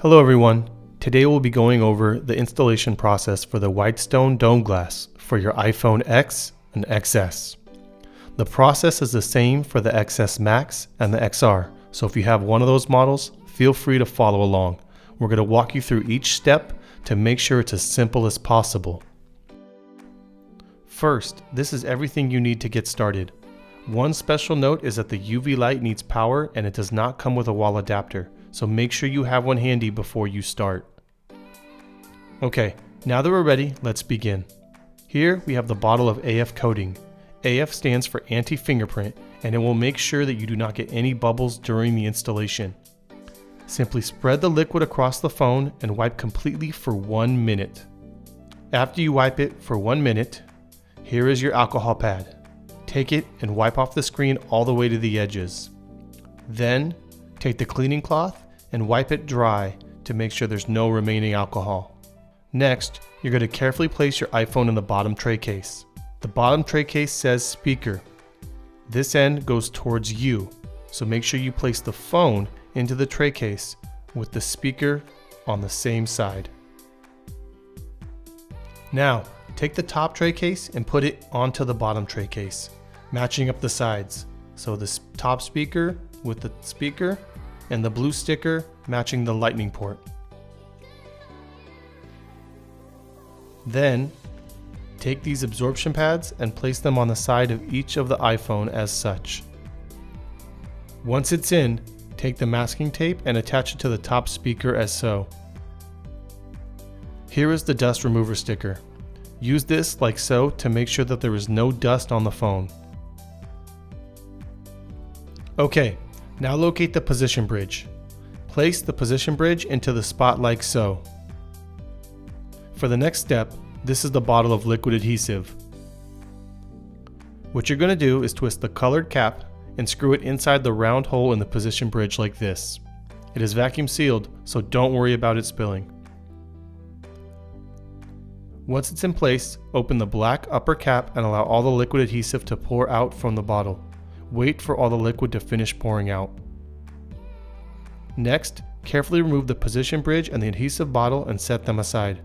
Hello everyone. Today we'll be going over the installation process for the Whitestone Dome Glass for your iPhone X and XS. The process is the same for the XS Max and the XR, so if you have one of those models, feel free to follow along. We're going to walk you through each step to make sure it's as simple as possible. First, this is everything you need to get started. One special note is that the UV light needs power and it does not come with a wall adapter, so make sure you have one handy before you start. Okay, now that we're ready, let's begin. Here we have the bottle of AF coating. AF stands for anti-fingerprint, and it will make sure that you do not get any bubbles during the installation. Simply spread the liquid across the phone and wipe completely for 1 minute. After you wipe it for 1 minute, here is your alcohol pad. Take it and wipe off the screen all the way to the edges. Then, take the cleaning cloth and wipe it dry to make sure there's no remaining alcohol. Next, you're going to carefully place your iPhone in the bottom tray case. The bottom tray case says speaker. This end goes towards you, so make sure you place the phone into the tray case with the speaker on the same side. Now, take the top tray case and put it onto the bottom tray case, matching up the sides. So the top speaker with the speaker and the blue sticker matching the lightning port. Then, take these absorption pads and place them on the side of each of the iPhone as such. Once it's in, take the masking tape and attach it to the top speaker as so. Here is the dust remover sticker. Use this like so to make sure that there is no dust on the phone. Okay, now locate the position bridge. Place the position bridge into the spot like so. For the next step, this is the bottle of liquid adhesive. What you're going to do is twist the colored cap and screw it inside the round hole in the position bridge like this. It is vacuum sealed, so don't worry about it spilling. Once it's in place, open the black upper cap and allow all the liquid adhesive to pour out from the bottle. Wait for all the liquid to finish pouring out. Next, carefully remove the position bridge and the adhesive bottle and set them aside.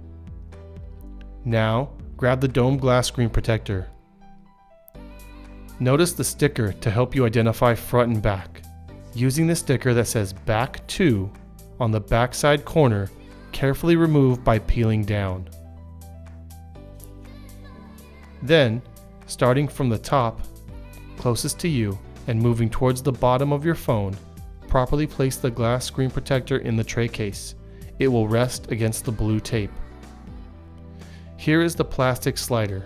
Now, grab the dome glass screen protector. Notice the sticker to help you identify front and back. Using the sticker that says back to on the backside corner, carefully remove by peeling down. Then, starting from the top, closest to you, and moving towards the bottom of your phone, properly place the glass screen protector in the tray case. It will rest against the blue tape. Here is the plastic slider.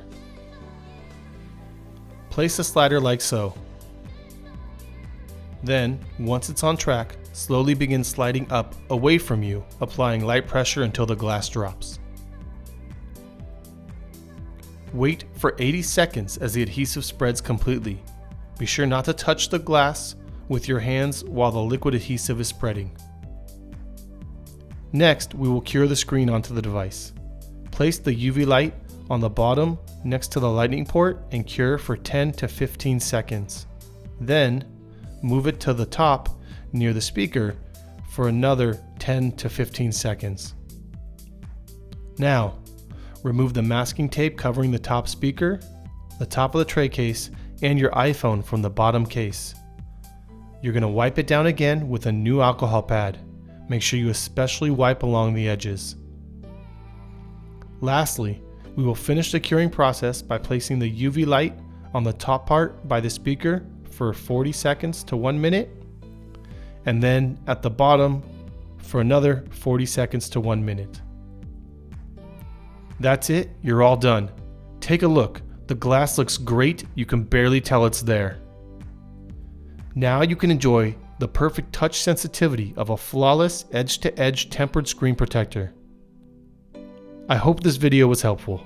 Place the slider like so. Then, once it's on track, slowly begin sliding up away from you, applying light pressure until the glass drops. Wait for 80 seconds as the adhesive spreads completely. Be sure not to touch the glass with your hands while the liquid adhesive is spreading. Next, we will cure the screen onto the device. Place the UV light on the bottom next to the lightning port and cure for 10 to 15 seconds. Then, move it to the top near the speaker for another 10 to 15 seconds. Now, remove the masking tape covering the top speaker, the top of the tray case, and your iPhone from the bottom case. You're going to wipe it down again with a new alcohol pad. Make sure you especially wipe along the edges. Lastly, we will finish the curing process by placing the UV light on the top part by the speaker for 40 seconds to 1 minute, and then at the bottom for another 40 seconds to 1 minute. That's it, you're all done. Take a look, the glass looks great, you can barely tell it's there. Now you can enjoy the perfect touch sensitivity of a flawless edge-to-edge tempered screen protector. I hope this video was helpful.